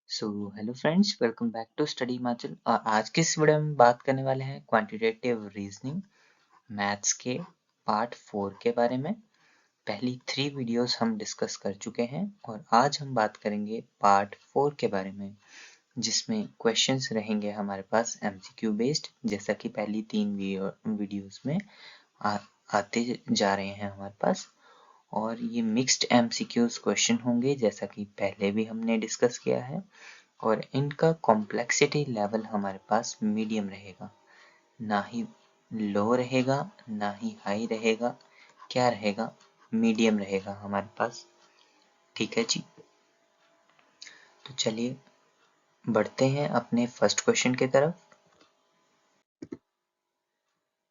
So hello friends, welcome back to study Himachal. और आज के इस वीडियो में बात करने वाले हैं क्वांटिटेटिव रीजनिंग मैथ्स के पार्ट 4 के बारे में। पहली 3 वीडियोस हम डिस्कस कर चुके हैं और आज हम बात करेंगे पार्ट 4 के बारे में, जिसमें क्वेश्चंस रहेंगे हमारे पास एमसीक्यू बेस्ड, जैसा कि पहली 3 वीडियोस में आते जा रहे हैं हमारे पास। और ये मिक्स्ड एमसीक्यूज क्वेश्चन होंगे, जैसा कि पहले भी हमने डिस्कस किया है। और इनका कॉम्प्लेक्सिटी लेवल हमारे पास मीडियम रहेगा, ना ही लो रहेगा ना ही हाई रहेगा। क्या रहेगा? मीडियम रहेगा हमारे पास। ठीक है जी, तो चलिए बढ़ते हैं अपने फर्स्ट क्वेश्चन की तरफ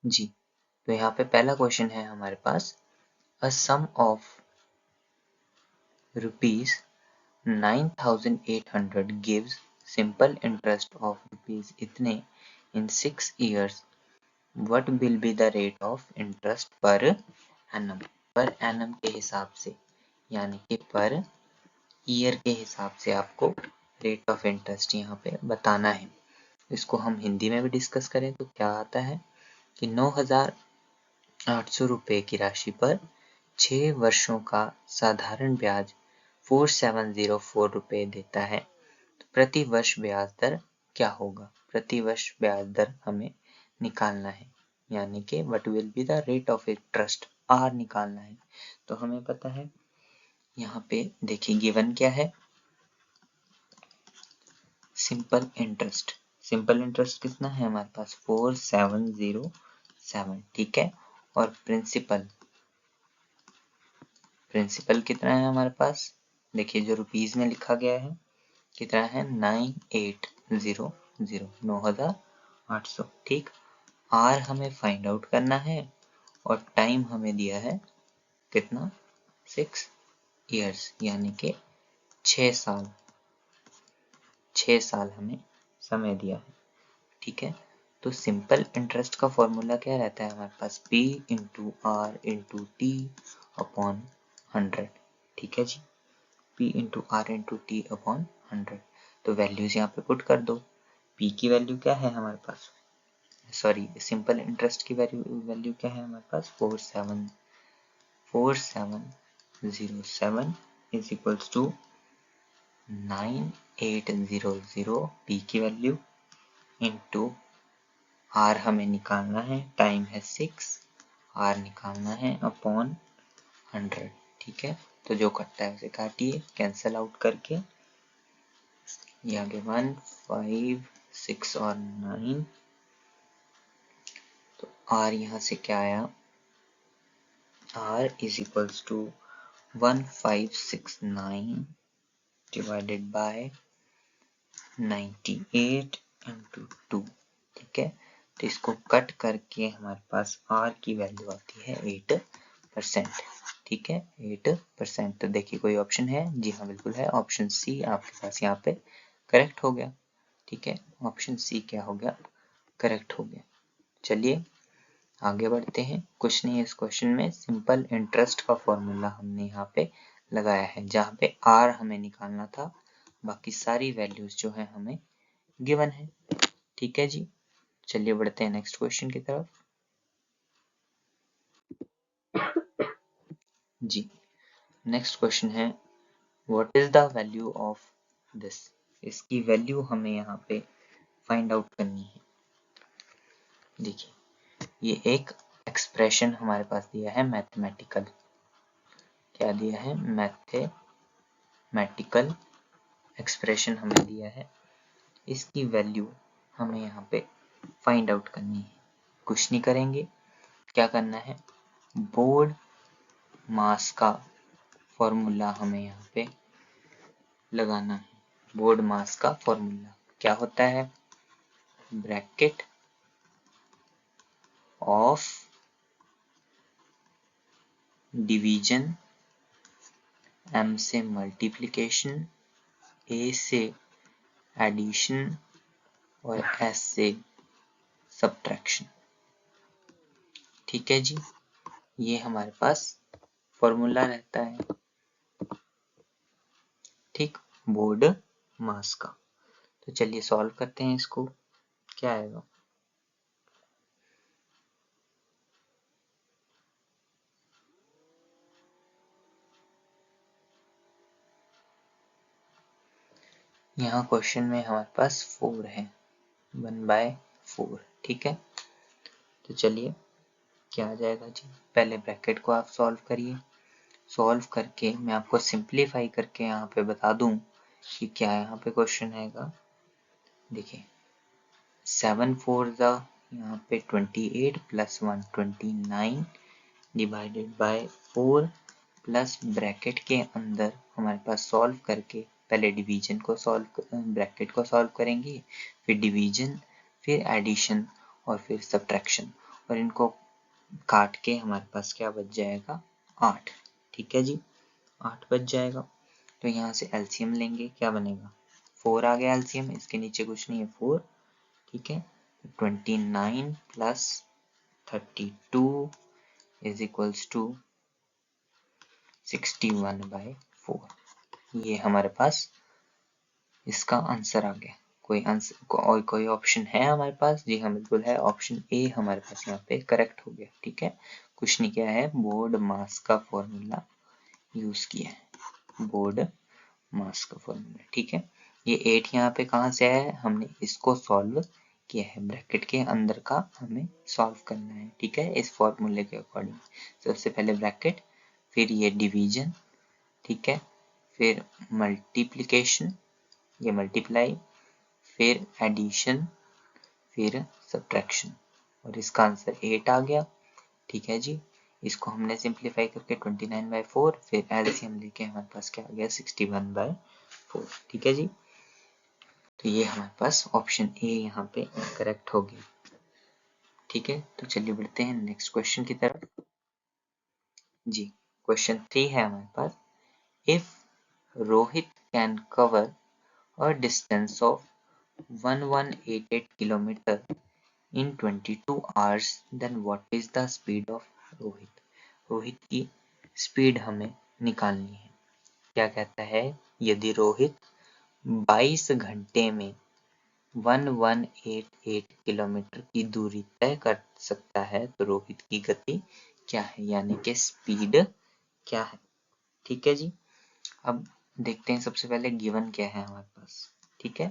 जी। तो यहाँ पे पहला क्वेश्चन है हमारे पास, अ सम of rupees 9,800 gives simple interest of rupees इतने in 6 years. What will be the rate of interest per annum? Per annum के हिसाब से, यानी कि पर ईयर के हिसाब से आपको रेट ऑफ इंटरेस्ट यहाँ पे बताना है। इसको हम हिंदी में भी डिस्कस करें तो क्या आता है कि 9,800 रुपये की राशि पर 6 वर्षों का साधारण ब्याज 4704 रुपये देता है। तो प्रति वर्ष ब्याज दर क्या होगा? प्रति वर्ष ब्याज दर हमें निकालना है, यानी कि what will be the rate of interest, R निकालना है। तो हमें पता है यहाँ पे देखिए गिवन क्या है, सिंपल इंटरेस्ट। सिंपल इंटरेस्ट कितना है हमारे पास? 4707। ठीक है। और प्रिंसिपल कितना है हमारे पास? देखिए जो रुपीज में लिखा गया है कितना है? 9800, 9,800। ठीक। आर हमें फाइंड आउट करना है और टाइम हमें दिया है कितना? 6 इयर्स, यानी कि 6 साल। 6 साल हमें समय दिया है। ठीक है। तो सिंपल इंटरेस्ट का फॉर्मूला क्या रहता है हमारे पास? P into R into T upon 100। ठीक है जी, P into R into T upon 100। तो वैल्यूज यहाँ पे पुट कर दो। P की वैल्यू क्या है हमारे पास? सॉरी, सिंपल इंटरेस्ट की वैल्यू क्या है हमारे पास? 4707 इज इक्वल्स टू 9800 P की वैल्यू इंटू आर हमें निकालना है, टाइम है 6, आर निकालना है अपॉन 100। ठीक है। तो जो कटता है उसे काटिए कैंसल आउट करके। ये आगे 1, 5, 6 और 9। तो आर यहाँ से क्या आया? R is equals to 1569 divided by 98 into 2। ठीक है। तो इसको कट करके हमारे पास आर की वैल्यू आती है 8%। ठीक है, 8%। तो देखिए कोई ऑप्शन है? जी हाँ बिल्कुल है, ऑप्शन सी आपके पास यहाँ पे करेक्ट हो गया। ठीक है, ऑप्शन सी क्या हो गया? करेक्ट हो गया। चलिए आगे बढ़ते हैं। कुछ नहीं है इस क्वेश्चन में, सिंपल इंटरेस्ट का फॉर्मूला हमने यहाँ पे लगाया है, जहाँ पे आर हमें निकालना था, बाकी सारी वैल्यूज जो है हमें गिवन है। ठीक है जी, चलिए बढ़ते हैं नेक्स्ट क्वेश्चन की तरफ जी। नेक्स्ट क्वेश्चन है, what is the value of this? इसकी वैल्यू हमें यहाँ पे फाइंड आउट करनी है। देखिए ये एक एक्सप्रेशन हमारे पास दिया है मैथमेटिकल। क्या दिया है? मैथमेटिकल एक्सप्रेशन हमें दिया है। इसकी वैल्यू हमें यहाँ पे फाइंड आउट करनी है। कुछ नहीं करेंगे, क्या करना है? बोर्ड मास का फॉर्मूला हमें यहाँ पे लगाना है। बोर्ड मास का फॉर्मूला क्या होता है? ब्रैकेट ऑफ डिवीजन, एम से मल्टीप्लिकेशन, ए से एडिशन और एस से सब्ट्रैक्शन। ठीक है जी, ये हमारे पास फॉर्मूला रहता है। ठीक, बोर्ड मास का। तो चलिए सॉल्व करते हैं इसको। क्या आएगा? यहाँ क्वेश्चन में हमारे पास 4 है, 1/4, ठीक है। तो चलिए क्या आ जाएगा जी, पहले ब्रैकेट को आप सॉल्व करिए। सॉल्व करके मैं आपको सिंप्लीफाई करके यहाँ पे बता दूं कि क्या यहाँ पे क्वेश्चन आएगा। देखिए 7 4 यहाँ पे 28 plus 1 29 divided by 4 plus bracket के अंदर हमारे पास सॉल्व करके पहले डिवीजन को सॉल्व, ब्रैकेट को सॉल्व करेंगे, फिर डिवीजन, फिर एडिशन और फिर सब्ट्रैक्शन, और इनको काट के हमारे पास क्या बच जाएगा, 8। ठीक है जी, 8 बच जाएगा। तो यहाँ से एलसीएम लेंगे, क्या बनेगा, 4 आ गया एलसीएम, इसके नीचे कुछ नहीं है, 4। ठीक है, 29 प्लस 32 इज इक्वल्स टू 61/4। ये हमारे पास इसका आंसर आ गया। कोई आंसर और कोई ऑप्शन है हमारे पास? जी हाँ बिल्कुल है, ऑप्शन ए हमारे पास यहाँ पे करेक्ट हो गया। ठीक है, कुछ नहीं किया है, बोर्ड मास का फॉर्मूला यूज किया है, बोर्ड मास का फॉर्मूला। ठीक है, ये 8 यहाँ पे कहाँ से आया है, हमने इसको सॉल्व किया है, ब्रैकेट के अंदर का हमें सॉल्व करना है। ठीक है, इस फॉर्मूले के अकॉर्डिंग सबसे पहले ब्रैकेट, फिर ये डिवीजन, ठीक है, फिर मल्टीप्लिकेशन, ये मल्टीप्लाई, फिर एडिशन, फिर सब्ट्रैक्शन, और इसका आंसर 8 आ गया। ठीक है जी, इसको हमने सिंप्लीफाई करके 29/4, फिर एलसीएम लेके हमारे पास क्या आ गया, 61/4। ठीक है जी, तो ये हमारे पास ऑप्शन ए यहाँ पे करेक्ट हो गया। ठीक है, तो चलिए बढ़ते हैं नेक्स्ट क्वेश्चन की तरफ। जी, क्वेश्चन 3 है हमारे पास, if Rohit can cover a distance of 1188 kilometer in 22 hours, then what is the speed of Rohit? Rohit की स्पीड हमें निकालनी है। क्या कहता है, यदि रोहित 22 घंटे में 1188 किलोमीटर की दूरी तय कर सकता है तो रोहित की गति क्या है, यानी कि स्पीड क्या है। ठीक है जी, अब देखते हैं सबसे पहले गिवन क्या है हमारे पास। ठीक है,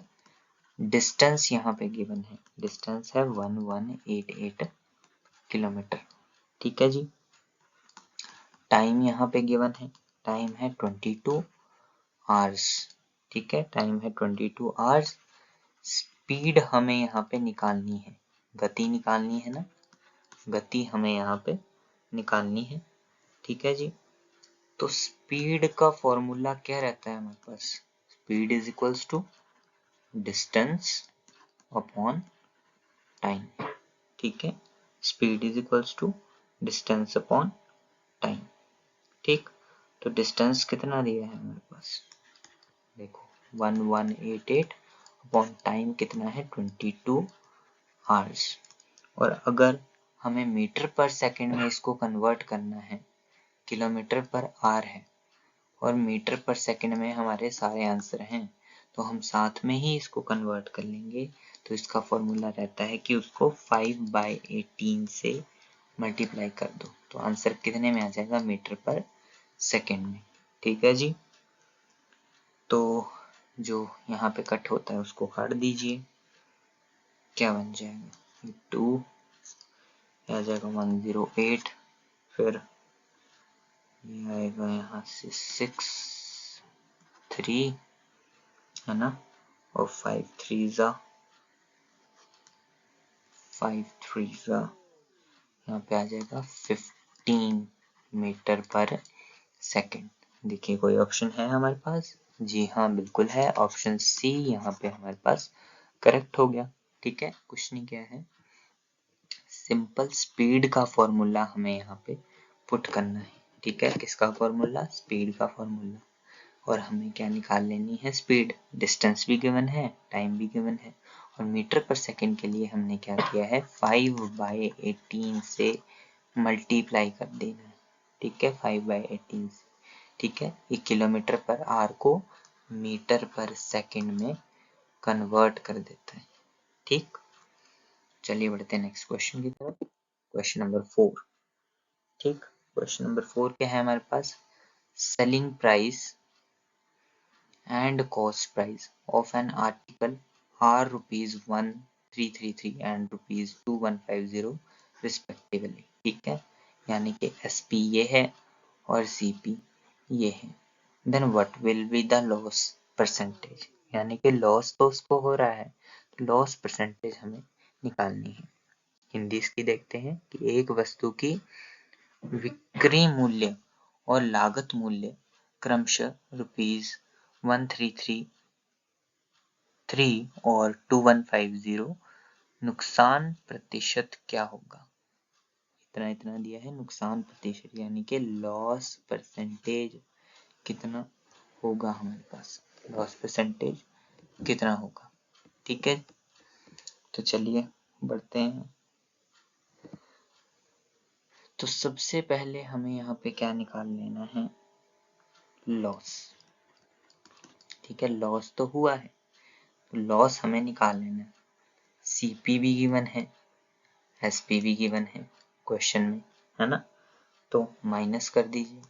डिस्टेंस यहाँ पे गिवन है, डिस्टेंस है 1188 किलोमीटर। ठीक है जी, टाइम यहाँ पे गिवन है, टाइम है 22 आवर्स। ठीक है, टाइम है 22 आवर्स। स्पीड हमें यहाँ पे निकालनी है, गति निकालनी है ना, गति हमें यहाँ पे निकालनी है। ठीक है जी, तो स्पीड का फॉर्मूला क्या रहता है हमारे पास, speed is equals to distance upon time. ठीक है, speed is equals to distance upon time. ठीक, तो डिस्टेंस कितना दिया है हमारे पास, देखो 1188 अपॉन टाइम कितना है 22 आवर्स, और अगर हमें मीटर पर सेकंड में इसको कन्वर्ट करना है, किलोमीटर पर आवर है और मीटर पर सेकंड में हमारे सारे आंसर हैं, तो हम साथ में ही इसको कन्वर्ट कर लेंगे। तो इसका फॉर्मूला रहता है कि उसको 5/18 से मल्टीप्लाई कर दो, तो आंसर कितने में आ जाएगा, मीटर पर सेकंड में। ठीक है जी, तो जो यहाँ पे कट होता है उसको काट दीजिए, क्या बन जाएगा, 2 आ जाएगा 108, फिर ये आएगा यहाँ से 6 3 है ना, और 5 3 यहाँ पे आ जाएगा 15 मीटर पर सेकंड। देखिए कोई ऑप्शन है हमारे पास, जी हाँ बिल्कुल है, ऑप्शन सी यहाँ पे हमारे पास करेक्ट हो गया। ठीक है, कुछ नहीं किया है, सिंपल स्पीड का फॉर्मूला हमें यहाँ पे पुट करना है। ठीक है, किसका फॉर्मूला, स्पीड का फॉर्मूला, और हमें क्या निकाल लेनी है, स्पीड। डिस्टेंस भी गिवन है, टाइम भी गिवन है, और मीटर पर सेकंड के लिए हमने क्या किया है, 5/18 से मल्टीप्लाई कर देना है। ठीक है, 5/18 से। ठीक है, ये किलोमीटर पर आवर को मीटर पर सेकंड में कन्वर्ट कर देता है। ठीक, चलिए बढ़ते हैं नेक्स्ट क्वेश्चन की तरफ। Question number 4। ठीक, क्वेश्चन नंबर 4 क्या है हमारे पास, selling price and cost price of an article are ₹1333 and ₹2150 respectively. ठीक है, यानी कि SP ये है और CP ये है। Then what will be the loss percentage, यानी कि लॉस तो उसको हो रहा है, तो लॉस परसेंटेज हमें निकालनी है। हिंदी इसकी देखते हैं कि एक वस्तु की विक्रय मूल्य और लागत मूल्य क्रमशः ₹1333 और 2150, नुकसान प्रतिशत क्या होगा। इतना इतना दिया है नुकसान प्रतिशत, यानी कि लॉस परसेंटेज कितना होगा हमारे पास, लॉस परसेंटेज कितना होगा। ठीक है, तो चलिए बढ़ते हैं। तो सबसे पहले हमें यहाँ पे क्या निकाल लेना है, लॉस। ठीक है, लॉस तो हुआ है, तो लॉस हमें निकाल लेना है। CP भी गिवन है, SP भी गिवन है क्वेश्चन में, है ना। तो माइनस कर दीजिए,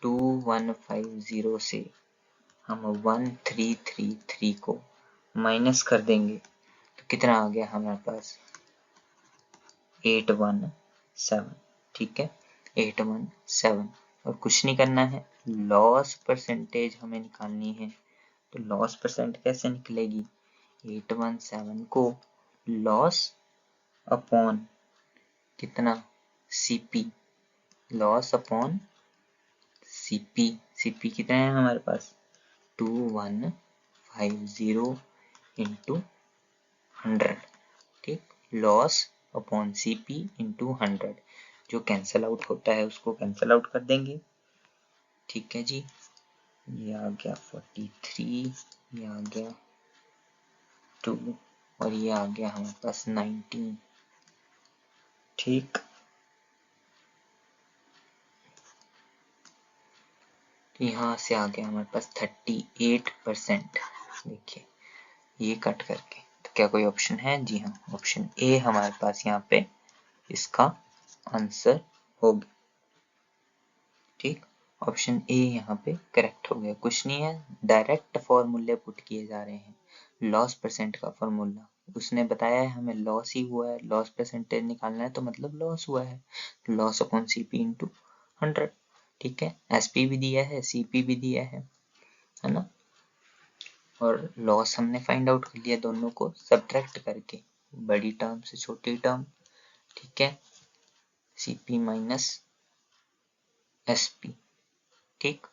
2150 से हम 1333 को माइनस कर देंगे तो कितना आ गया हमारे पास, 817। ठीक है, 817, और कुछ नहीं करना है, लॉस परसेंटेज हमें निकालनी है। तो लॉस परसेंट कैसे निकलेगी, 817 को लॉस अपॉन कितना, CP, लॉस अपॉन CP कितना है हमारे पास, 2150 इंटू 100। ठीक, लॉस अपॉन CP इंटू 100, जो कैंसल आउट होता है उसको कैंसल आउट कर देंगे। ठीक है जी, ये आ गया 43, ये आ गया 2, और ये आ गया हमारे पास 19। ठीक, तो यहाँ से आ गया हमारे पास 38%। देखिए ये कट करके, तो क्या कोई ऑप्शन है, जी हाँ, ऑप्शन ए हमारे पास यहाँ पे इसका आंसर होगा। ठीक, ऑप्शन ए यहाँ पे करेक्ट हो गया, कुछ नहीं है, डायरेक्ट फॉर्मूले पुट किए जा रहे हैं। लॉस परसेंट का फॉर्मूला उसने बताया है, हमें लॉस ही हुआ है, लॉस परसेंटेज निकालना है तो मतलब लॉस हुआ है, लॉस अपॉन CP इंटू 100। ठीक है, SP भी दिया है, CP भी दिया है ना, और लॉस हमने फाइंड आउट कर लिया दोनों को सब्ट्रैक्ट करके, बड़ी टर्म से छोटी टर्म। ठीक है, CP माइनस SP। ठीक,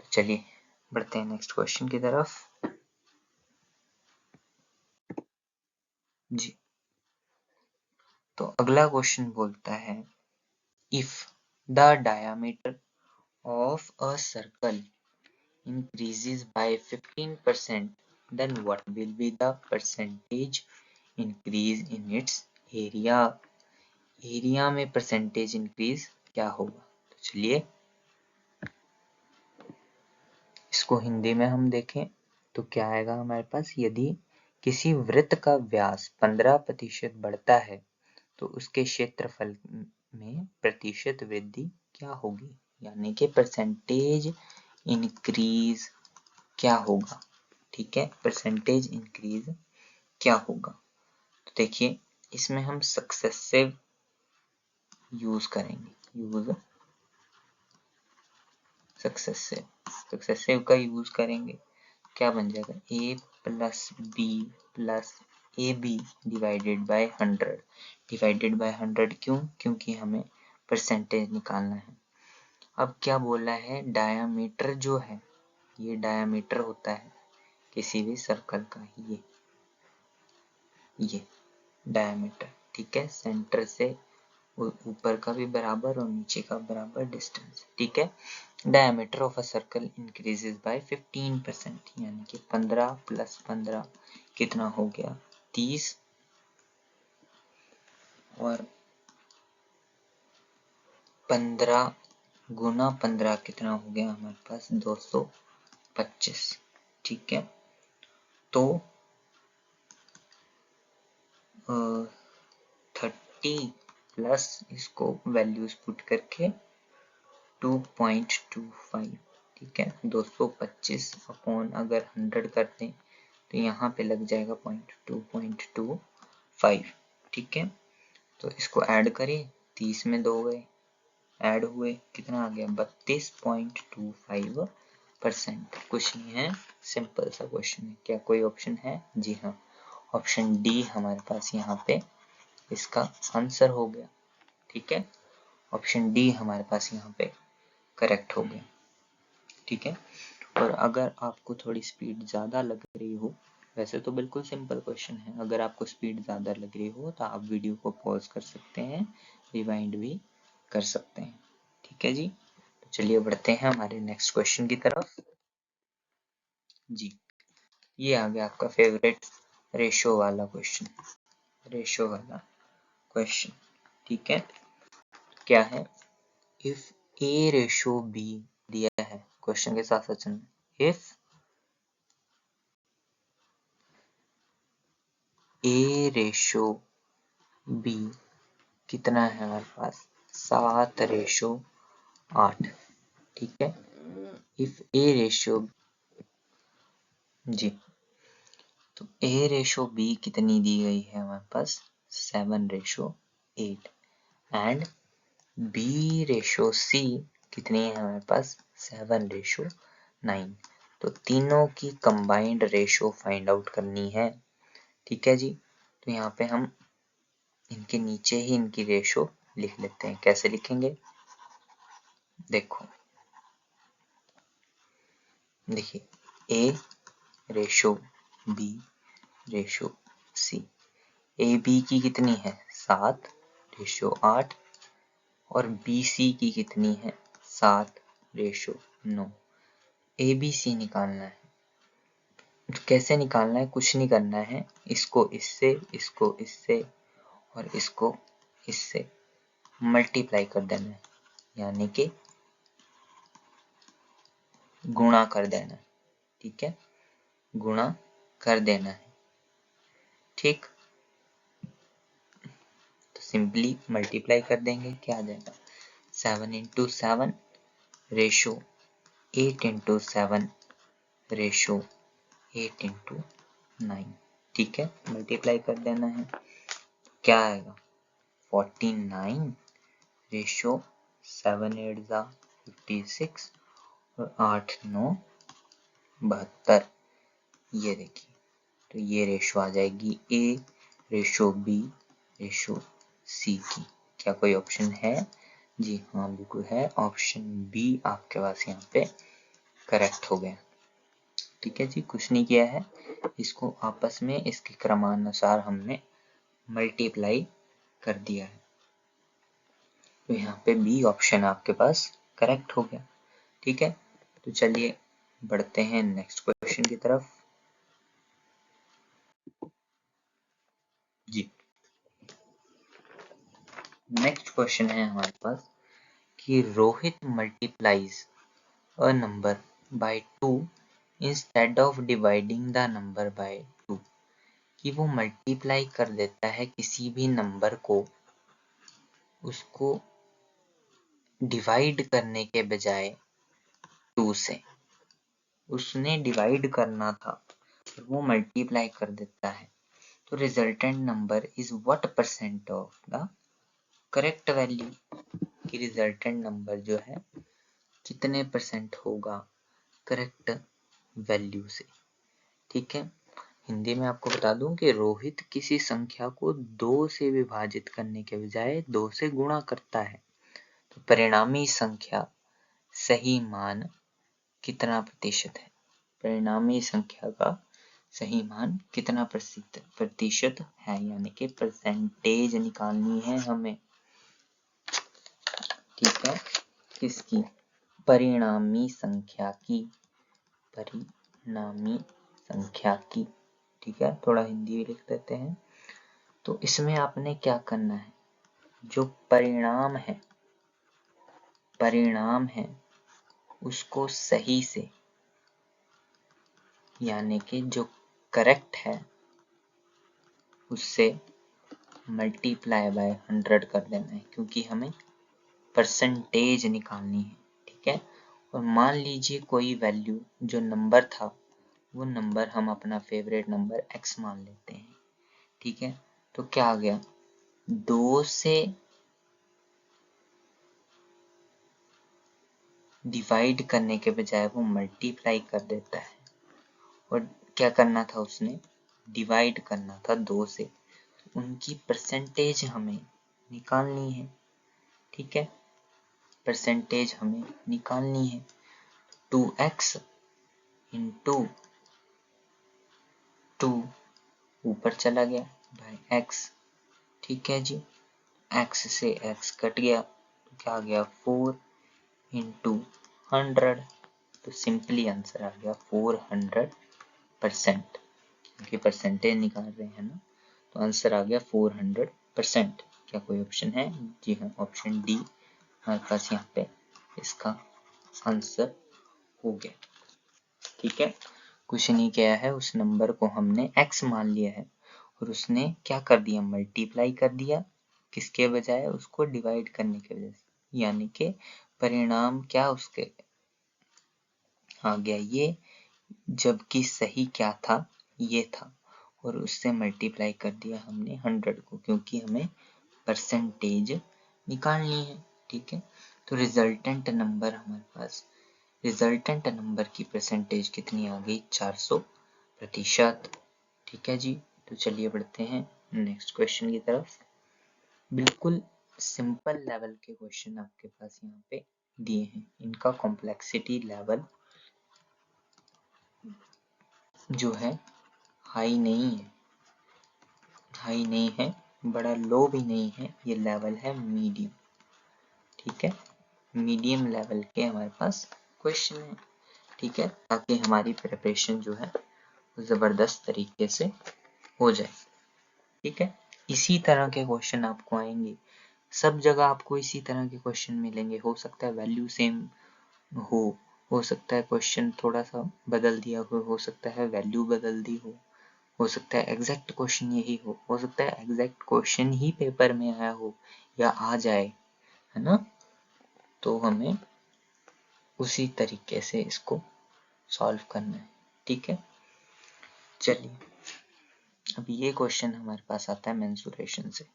तो चलिए बढ़ते हैं नेक्स्ट क्वेश्चन की तरफ। जी, तो अगला क्वेश्चन बोलता है, if the diameter of a circle increases by 15%, then what will be the percentage increase in its area। Area में परसेंटेज इंक्रीज क्या होगा। तो चलिए इसको हिंदी में हम देखें तो क्या आएगा हमारे पास, यदि किसी वृत्त का व्यास 15% बढ़ता है तो उसके क्षेत्रफल में प्रतिशत वृद्धि क्या होगी, यानी कि परसेंटेज इंक्रीज क्या होगा। ठीक है, परसेंटेज इंक्रीज क्या होगा। तो देखिए इसमें हम सक्सेसिव यूज करेंगे, यूज सक्सेसिव का यूज करेंगे, क्या बन जाएगा, A plus B plus AB divided by 100। Divided by 100 क्यों, क्योंकि हमें परसेंटेज निकालना है। अब क्या बोला है, डायामीटर जो है, ये डायामीटर होता है किसी भी सर्कल का, ये डायामीटर। ठीक है, सेंटर से ऊपर का भी बराबर और नीचे का बराबर डिस्टेंस। ठीक है, diameter of a circle increases by 15%, यानी कि 15 प्लस 15 कितना हो गया, 30, और 15 गुना 15 कितना हो गया हमारे पास, 250। 25। ठीक है, तो 30 प्लस इसको वैल्यूज पुट करके 2.25। ठीक है, 225 अपॉन अगर 100 कर दें तो यहाँ पे लग जाएगा 2.25। ठीक है, तो इसको ऐड करें, 30 में 2 गए, ऐड हुए, कितना आ गया 32.25%। कुछ नहीं है, सिंपल सा क्वेश्चन है। क्या कोई ऑप्शन है? जी हाँ, ऑप्शन डी हमारे पास यहाँ पे इसका आंसर हो गया। ठीक है, ऑप्शन डी हमारे पास यहाँ पे करेक्ट हो गया। ठीक है, और अगर आपको थोड़ी स्पीड ज़्यादा लग रही हो, वैसे तो बिल्कुल सिंपल क्वेश्चन है, अगर आपको स्पीड ज़्यादा लग रही हो तो आप वीडियो को पॉज कर सकते हैं, रिवाइंड भी कर सकते हैं। ठीक है जी, तो चलिए बढ़ते हैं हमारे नेक्स्ट क्वेश्चन की तरफ। जी, ये आ गया आपका फेवरेट रेशो वाला क्वेश्चन, रेशो वाला क्वेश्चन। ठीक है, क्या है? इफ ए रेशो बी दिया है, क्वेश्चन के साथ साथ इफ ए रेशो बी कितना है हमारे पास? 7:8। ठीक है, इफ ए रेशो, जी, तो ए रेशो बी कितनी दी गई है हमारे पास? 7:8। एंड बी रेशो सी कितनी है हमारे पास? 7:9। तो तीनों की कंबाइंड रेशो फाइंड आउट करनी है। ठीक है जी, तो यहाँ पे हम इनके नीचे ही इनकी रेशो लिख लेते हैं। कैसे लिखेंगे? देखो, देखिए, A ratio B ratio C. A B की कितनी है? 7:8। और बी सी की कितनी है? 7:9। ए बी सी निकालना है। कैसे निकालना है? कुछ नहीं करना है, इसको इससे, इसको इससे और इसको इससे मल्टीप्लाई कर देना है, यानी कि गुणा कर देना है। ठीक है, गुणा कर देना है। ठीक, तो सिंपली मल्टीप्लाई कर देंगे, क्या आ जाएगा? 7 × 7 रेशो 8 × 7 रेशो 8 × 9। ठीक है, मल्टीप्लाई कर देना है, क्या आएगा? 49 रेशो 7 8 जा 56 और 8 9 72। ये देखिए, तो ये रेशो आ जाएगी ए रेशो बी रेशो सी की। क्या कोई ऑप्शन है? जी हाँ, बिल्कुल है, ऑप्शन बी आपके पास यहाँ पे करेक्ट हो गया। ठीक है जी, कुछ नहीं किया है, इसको आपस में इसके क्रमानुसार हमने मल्टीप्लाई कर दिया है, तो यहाँ पे बी ऑप्शन आपके पास करेक्ट हो गया। ठीक है, तो चलिए बढ़ते हैं नेक्स्ट क्वेश्चन की तरफ। जी, नेक्स्ट क्वेश्चन है हमारे पास कि Rohit multiplies a number by 2 instead of dividing the number by 2। कि वो मल्टीप्लाई कर देता है किसी भी नंबर को, उसको डिवाइड करने के बजाय 2 से। उसने डिवाइड करना था और वो मल्टीप्लाई कर देता है, तो resultant number is what percent of the correct value. कि रिजल्टेंट नंबर जो है कितने परसेंट होगा करेक्ट वैल्यू से। ठीक है, हिंदी में आपको बता दूं कि रोहित किसी संख्या को 2 से विभाजित करने के बजाय 2 से गुणा करता है, तो परिणामी संख्या सही मान कितना प्रतिशत है? परिणामी संख्या का सही मान कितना प्रतिशत है, यानी कि परसेंटेज निकालनी है हमें। ठीक है, किसकी? परिणामी संख्या की, परिणामी संख्या की। ठीक है, थोड़ा हिंदी भी लिख देते हैं। तो इसमें आपने क्या करना है, जो परिणाम है उसको सही से यानी कि जो करेक्ट है उससे मल्टीप्लाई बाय 100 कर देना है, क्योंकि हमें परसेंटेज निकालनी है। ठीक है, और मान लीजिए कोई वैल्यू जो नंबर था वो नंबर हम अपना फेवरेट नंबर x मान लेते हैं। ठीक है, तो क्या आ गया, 2 से डिवाइड करने के बजाय वो मल्टीप्लाई कर देता है, और क्या करना था, उसने डिवाइड करना था 2 से, तो उनकी परसेंटेज हमें निकालनी है। ठीक है, परसेंटेज हमें निकालनी है। 2x इंटू 2 ऊपर चला गया बाय x। ठीक है जी, x से x कट गया तो क्या आ गया, 4 इंटू 100। तो सिंपली आंसर आ गया 400%, क्योंकि परसेंटेज निकाल रहे हैं ना, तो आंसर आ गया 400%। क्या कोई ऑप्शन है? जी हाँ, ऑप्शन डी हमारे पास यहाँ पे इसका आंसर हो गया। ठीक है, कुछ नहीं किया है, उस नंबर को हमने x मान लिया है और उसने क्या कर दिया, मल्टीप्लाई कर दिया, किसके बजाय, उसको डिवाइड करने के वजह से, यानी कि परिणाम क्या उसके आ गया ये, जबकि सही क्या था, ये था, और उससे मल्टीप्लाई कर दिया हमने 100 को, क्योंकि हमें परसेंटेज निकालनी है। ठीक है, तो रिजल्टेंट नंबर हमारे पास, रिजल्टेंट नंबर की परसेंटेज कितनी आ गई, 400%। ठीक है जी, तो चलिए बढ़ते हैं नेक्स्ट क्वेश्चन की तरफ। बिल्कुल सिंपल लेवल के क्वेश्चन आपके पास यहाँ पे दिए हैं, इनका कॉम्प्लेक्सिटी लेवल जो है हाई नहीं है, हाई नहीं है, बड़ा लो भी नहीं है, ये लेवल है मीडियम। ठीक है, मीडियम लेवल के हमारे पास क्वेश्चन है। ठीक है, ताकि हमारी प्रिपरेशन जो है ज़बरदस्त तरीके से हो जाए। ठीक है, इसी तरह के क्वेश्चन आपको आएंगे, सब जगह आपको इसी तरह के क्वेश्चन मिलेंगे। हो सकता है वैल्यू सेम हो सकता है क्वेश्चन थोड़ा सा बदल दिया हो सकता है वैल्यू बदल दी हो सकता है एग्जैक्ट क्वेश्चन यही हो सकता है एग्जैक्ट क्वेश्चन ही पेपर में आया हो या आ जाए, है ना। तो हमें उसी तरीके से इसको सॉल्व करना है। ठीक है, चलिए अब ये क्वेश्चन हमारे पास आता है मेंसुरेशन से,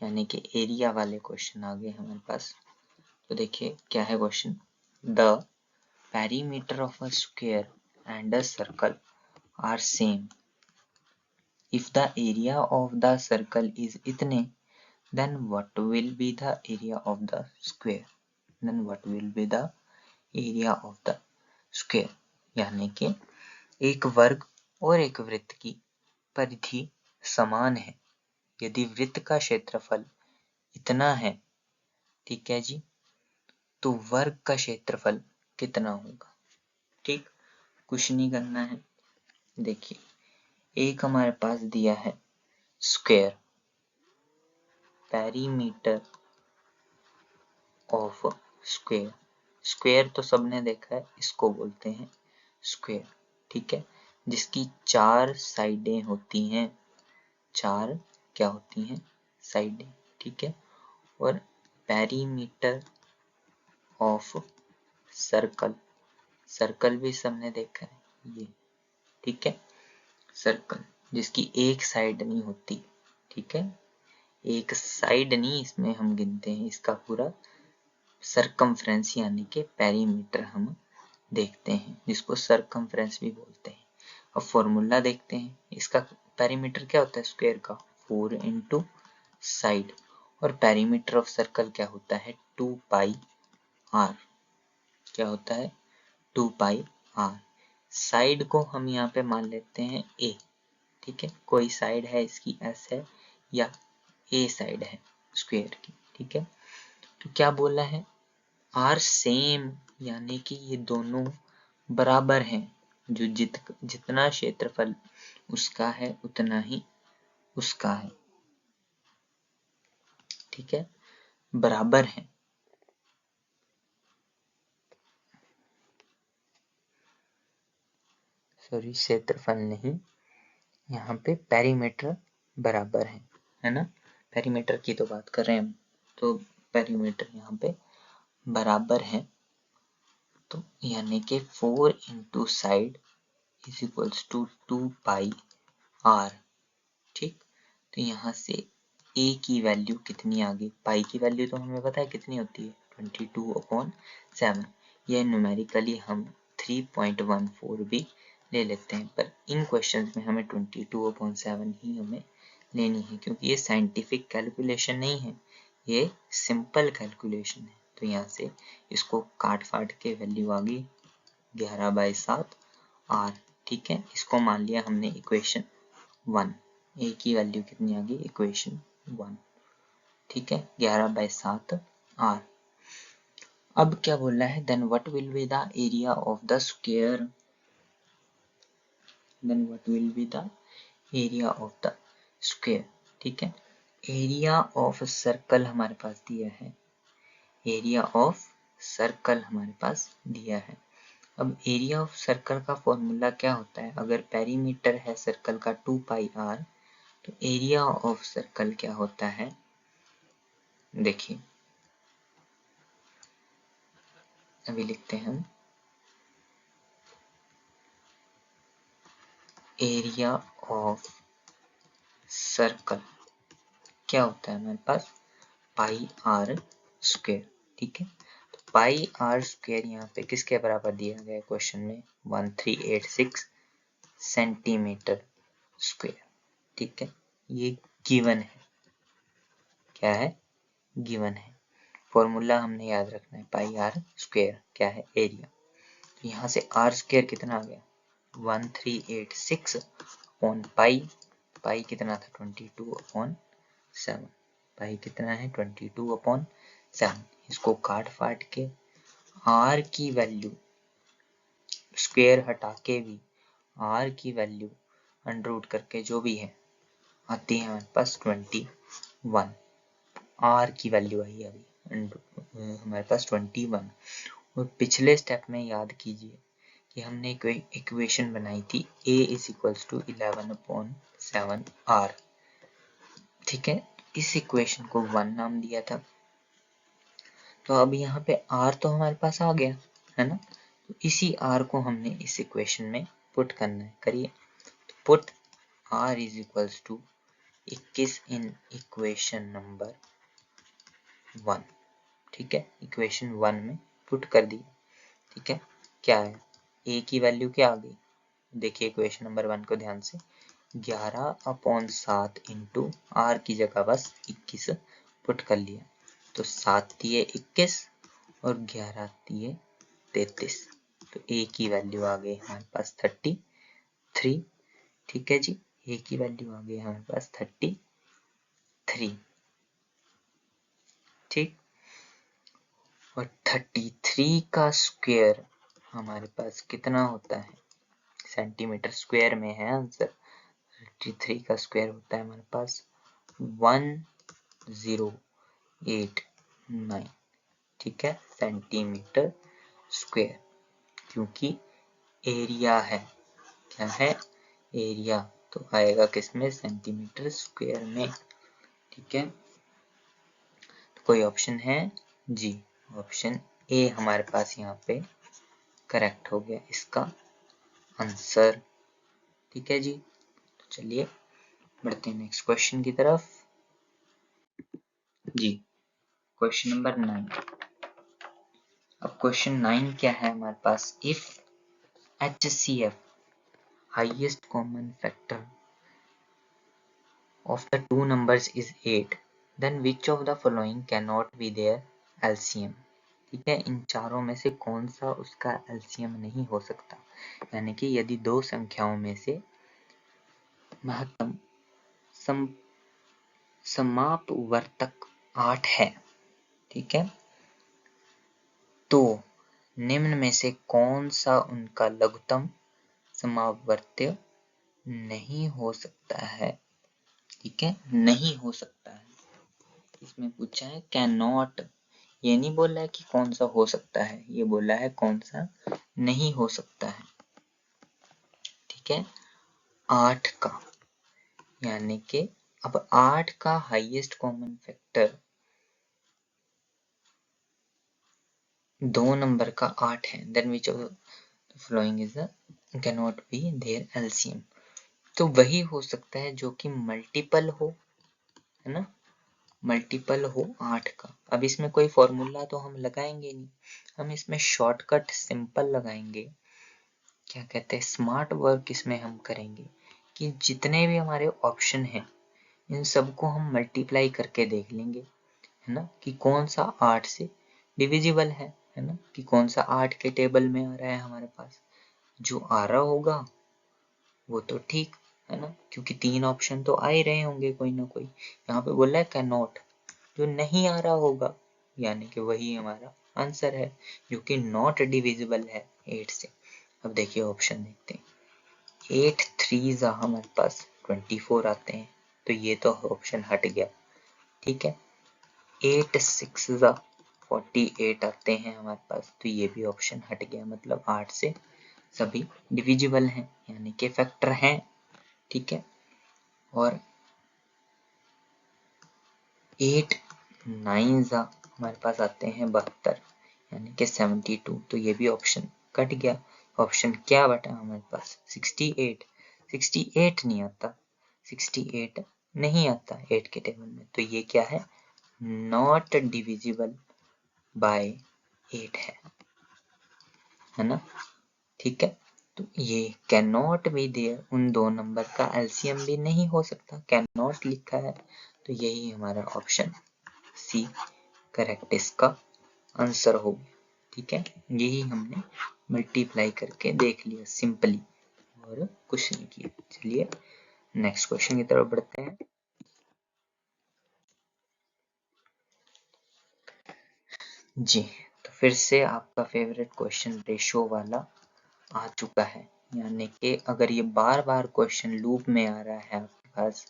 यानी कि एरिया वाले क्वेश्चन आ गए हमारे पास। तो देखिए क्या है question, the perimeter of a square and a circle are same if the area of the circle is इतने, then what will be the area of the square, then what will be the area of the square, यानी कि एक वर्ग और एक वृत्त की परिधि समान है, यदि वृत्त का क्षेत्रफल इतना है, ठीक है जी, तो वर्ग का क्षेत्रफल कितना होगा। ठीक, कुछ नहीं करना है, देखिए एक हमारे पास दिया है square, perimeter of square, square तो सबने देखा है, इसको बोलते हैं स्क्वायर। ठीक है, जिसकी 4 साइडें होती हैं, 4 क्या होती हैं, साइडें। ठीक है, और पेरीमीटर ऑफ सर्कल, सर्कल भी सबने देखा है ये। ठीक है, सर्कल जिसकी एक साइड नहीं होती। ठीक है, एक साइड नहीं इसमें हम गिनते हैं, इसका पूरा सरकमफ्रेंस यानी कि पेरीमीटर हम देखते हैं, जिसको सरकमफ्रेंस भी बोलते हैं। अब फॉर्मूला देखते हैं, इसका पेरीमीटर क्या होता है स्क्वायर का, 4 इंटू साइड, और पेरीमीटर ऑफ सर्कल क्या होता है, 2 पाई आर, क्या होता है 2 पाई आर। साइड को हम यहाँ पे मान लेते हैं ए। ठीक है, कोई साइड है इसकी एस है या ए साइड है स्क्वायर की। ठीक है, तो क्या बोला है, आर सेम, यानी कि ये दोनों बराबर हैं, जो जितना क्षेत्रफल उसका है उतना ही उसका है। ठीक है, बराबर है। सॉरी क्षेत्रफल नहीं, यहाँ पे पेरीमीटर बराबर है ना, पेरीमीटर की तो बात कर रहे हैं हम, तो पेरीमीटर यहाँ पे बराबर है, तो यानी कि 4 into side is equals to 2 pi R. ठीक, तो यहाँ से a की वैल्यू कितनी आ गई, पाई की वैल्यू तो हमें पता है कितनी होती है 22/7। यह न्यूमेरिकली हम 3.14 भी ले लेते हैं, पर इन क्वेश्चंस में हमें 22/7 ही हमें लेनी है, क्योंकि ये साइंटिफिक कैलकुलेशन नहीं है, ये सिंपल कैलकुलेशन है। तो यहाँ से इसको काट फाट के वैल्यू आ गई 11/7 आर। ठीक है, इसको मान लिया हमने इक्वेशन 1, ए की वैल्यू कितनी आ गई इक्वेशन 1। ठीक है, 11/7 आर। अब क्या बोलना है, then what will be the area of the square, then what will be the area of the square. ठीक है, एरिया ऑफ सर्कल हमारे पास दिया है, एरिया ऑफ सर्कल हमारे पास दिया है। अब एरिया ऑफ सर्कल का फॉर्मूला क्या होता है, अगर पेरीमीटर है सर्कल का 2 पाई आर, तो एरिया ऑफ सर्कल क्या होता है, देखिए अभी लिखते हैं हम, एरिया ऑफ सर्कल क्या होता है हमारे पास पाई आर स्क्वायर। ठीक है, तो पाई आर स्क्वायर यहाँ पे किसके बराबर दिया गया है क्वेश्चन में, 1386 सेंटीमीटर स्क्वायर। ठीक है, ये गिवन है, क्या है, गिवन है। फॉर्मूला हमने याद रखना है, पाई आर स्क्वायर क्या है, एरिया। तो यहाँ से आर स्क्वायर कितना आ गया 1386 अपॉन पाई, पाई कितना था 22/7, पाई कितना है 22/7। इसको काट फाट के आर की वैल्यू स्क्वायर हटा के भी आर की वैल्यू अंडर रूट करके जो भी है आती है हमारे पास 21, आर की वैल्यू आई अभी हमारे पास 21। और पिछले स्टेप में याद कीजिए कि हमने इक्वेशन बनाई थी a is equals to 11/7 R. ठीक है, इस इक्वेशन को 1 नाम दिया था, तो अब यहाँ पे r तो हमारे पास आ गया है ना, तो इसी r को हमने इस इक्वेशन में पुट करना है, करिए। तो put r is equals to 21 in equation number 1। ठीक है, इक्वेशन 1 में पुट कर दिया। ठीक है, क्या है, a की वैल्यू क्या आ गई, देखिए इक्वेशन नंबर 1 को ध्यान से, 11/7 इंटू आर की जगह बस 21 पुट कर लिया, तो 7 दिए 21 और 11 दिए 33, तो a की वैल्यू आ गई हमारे पास 33। ठीक है जी, a की वैल्यू आ गई हमारे पास 33। ठीक, और 33 का स्क्वायर हमारे पास कितना होता है, सेंटीमीटर स्क्वायर में है आंसर, 33 का स्क्वायर होता है हमारे पास 1089। ठीक है, सेंटीमीटर स्क्वायर, क्योंकि एरिया है, क्या है, एरिया, तो आएगा किसमें, सेंटीमीटर स्क्वायर में। ठीक है, तो कोई ऑप्शन है जी, ऑप्शन ए हमारे पास यहाँ पे करेक्ट हो गया इसका आंसर। ठीक है जी, तो चलिए बढ़ते हैं नेक्स्ट क्वेश्चन की तरफ जी, क्वेश्चन नंबर 9। अब क्वेश्चन 9 क्या है हमारे पास, if HCF highest common factor of the two numbers is 8, then which of the following cannot be their LCM। ठीक है, इन चारों में से कौन सा उसका LCM नहीं हो सकता, यानी कि यदि दो संख्याओं में से महत्तम समापवर्तक 8 है, ठीक है, तो निम्न में से कौन सा उनका लघुत्तम समावर्त्य नहीं हो सकता है। ठीक है, नहीं हो सकता है, इसमें पूछा है कैन नॉट, ये नहीं बोला है कि कौन सा हो सकता है, ये बोला है कौन सा नहीं हो सकता है। ठीक है, 8 का, यानी कि अब 8 का हाईएस्ट कॉमन फैक्टर 2 नंबर का 8 है, then which of the following is the can not be there LCM. तो वही हो सकता है जो कि मल्टीपल हो, है ना, मल्टीपल हो 8 का। अब इसमें कोई फॉर्मूला तो हम लगाएंगे नहीं, हम इसमें शॉर्टकट सिंपल लगाएंगे। क्या कहते हैं, स्मार्ट वर्क इसमें हम करेंगे कि जितने भी हमारे ऑप्शन हैं इन सबको हम मल्टीप्लाई करके देख लेंगे, है ना, कि कौन सा 8 से डिविजिबल है ना, कि कौन सा 8 के टेबल में आ रहा है हमारे पास। जो आ रहा होगा वो तो ठीक है ना, क्योंकि 3 ऑप्शन तो आ ही रहे होंगे कोई ना कोई। यहाँ पे बोला है कैन नॉट, जो नहीं आ रहा होगा यानी कि वही हमारा आंसर है, जो कि नॉट डिविजिबल है 8 से। अब देखिए ऑप्शन देखते हैं, 8 3 हमारे पास 24 आते हैं, तो ये तो ऑप्शन हट गया, ठीक है। 8 6 48 आते हैं हमारे पास, तो ये भी ऑप्शन हट गया, मतलब 8 से सभी डिविजिबल हैं यानी कि फैक्टर हैं, ठीक है। और 8 9 हमारे पास आते हैं 72 यानी कि 72, तो ये भी ऑप्शन कट गया। ऑप्शन क्या बटा हमारे पास 68, 68 नहीं आता, 68 नहीं आता 8 के टेबल में, तो ये क्या है, नॉट डिविजिबल बाय 8 है ना, ठीक है। तो ये कैन नॉट बी देयर, उन दो नंबर का एलसीएम भी नहीं हो सकता, कैन नॉट लिखा है, तो यही हमारा ऑप्शन सी करेक्ट इसका आंसर हो गया, ठीक है। यही हमने मल्टीप्लाई करके देख लिया सिंपली और कुछ नहीं किया। चलिए नेक्स्ट क्वेश्चन की तरफ बढ़ते हैं। जी, तो फिर से आपका फेवरेट क्वेश्चन रेशो वाला आ चुका है, यानी कि अगर ये बार बार क्वेश्चन लूप में आ रहा है, आपके पास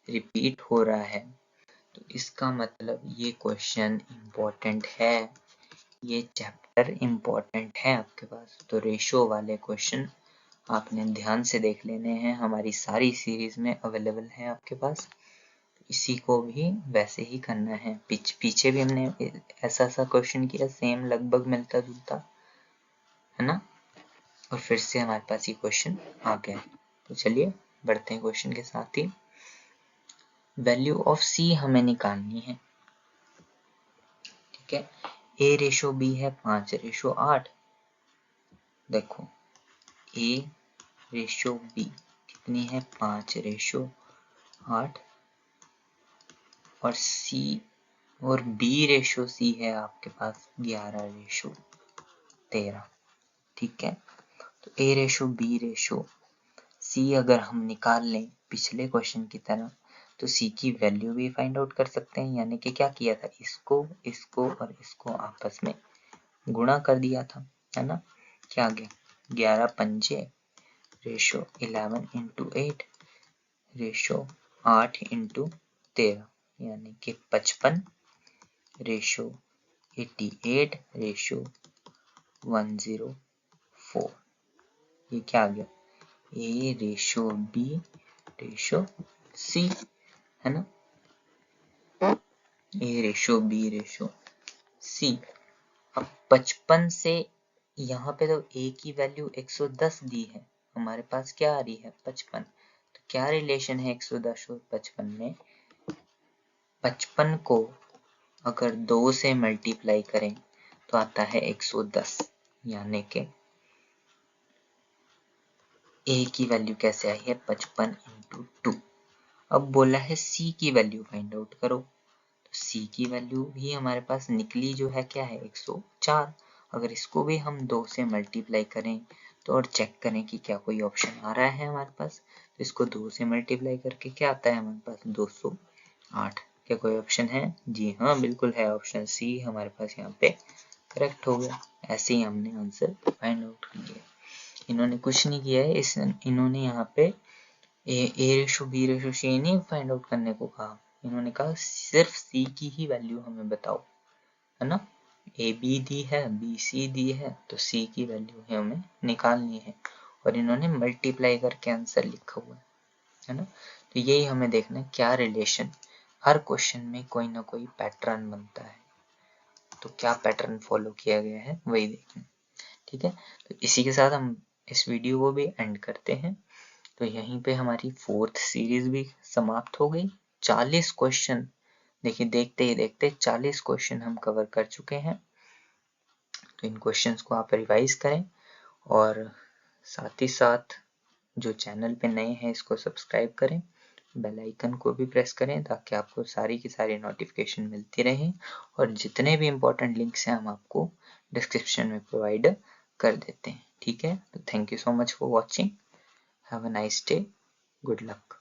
रिपीट हो रहा है, तो इसका मतलब ये क्वेश्चन इम्पोर्टेंट है, ये चैप्टर इम्पोर्टेंट है आपके पास। तो रेशो वाले क्वेश्चन आपने ध्यान से देख लेने हैं, हमारी सारी सीरीज में अवेलेबल है आपके पास। इसी को भी वैसे ही करना है, पीछे भी हमने ऐसा क्वेश्चन किया, सेम लगभग मिलता जुलता, है ना, और फिर से हमारे पास ये क्वेश्चन आ गया। तो चलिए बढ़ते हैं क्वेश्चन के साथ ही। वैल्यू ऑफ सी हमें निकालनी है, ठीक है। ए रेशो बी है 5:8। देखो ए रेशो बी कितनी है, 5:8, और सी और बी रेशो सी है आपके पास 11:13, ठीक है। तो ए रेशो बी रेशो सी अगर हम निकाल लें पिछले क्वेश्चन की तरह, तो सी की वैल्यू भी फाइंड आउट कर सकते हैं, यानी कि क्या किया था, इसको इसको और इसको आपस में गुणा कर दिया था, है ना। क्या आ गया, 11 पंजे रेशो 11 इंटू 8 रेशो 8 इंटू 13, यानी कि 55 रेशो 88 रेशो 104। ये क्या आ गया, ए रेशो बी रेशो सी, है ना, ए रेशो बी रेशो सी। अब 55 से यहाँ पे तो ए की वैल्यू 110 दी है, हमारे पास क्या आ रही है 55, तो क्या रिलेशन है 110 और 55 में, 55 को अगर 2 से मल्टीप्लाई करें तो आता है 110, यानी कि ए की वैल्यू कैसे आई है 55 इंटू 2। अब बोला है सी की वैल्यू फाइंड आउट करो, तो सी की वैल्यू भी हमारे पास निकली जो है क्या है 104। अगर इसको भी हम 2 से मल्टीप्लाई करें तो और चेक करें कि क्या कोई ऑप्शन आ रहा है हमारे पास, तो इसको 2 से मल्टीप्लाई करके क्या आता है हमारे पास 208। क्या कोई ऑप्शन है, जी हाँ बिल्कुल है, ऑप्शन सी हमारे पास यहाँ पे करेक्ट हो गया। ऐसे ही हमने आंसर फाइंड आउट कर लिया। इन्होंने कुछ नहीं किया है, इन्होंने यहाँ पे ए रेशो बी रेशो सी नहीं फाइंड आउट करने को कहा, इन्होंने कहा सिर्फ सी की ही वैल्यू हमें बताओ, है ना। ए बी दी है, बी सी दी है, तो सी की वैल्यू हमें निकालनी है। और इन्होंने मल्टीप्लाई करके आंसर लिखा हुआ है ना। तो यही हमें देखना है, क्या रिलेशन, हर क्वेश्चन में कोई ना कोई पैटर्न बनता है, तो क्या पैटर्न फॉलो किया गया है वही देखना। ठीक है, तो इसी के साथ हम इस वीडियो को भी एंड करते हैं। तो यहीं पे हमारी 4th सीरीज भी समाप्त हो गई। 40 क्वेश्चन, देखिए देखते ही देखते 40 क्वेश्चन हम कवर कर चुके हैं। तो इन क्वेश्चंस को आप रिवाइज करें और साथ ही साथ जो चैनल पे नए हैं इसको सब्सक्राइब करें, बेल आइकन को भी प्रेस करें ताकि आपको सारी की सारी नोटिफिकेशन मिलती रहे, और जितने भी इंपॉर्टेंट लिंक्स हैं हम आपको डिस्क्रिप्शन में प्रोवाइड कर देते हैं। ठीक है, तो thank you so much for watching, have a nice day, good luck.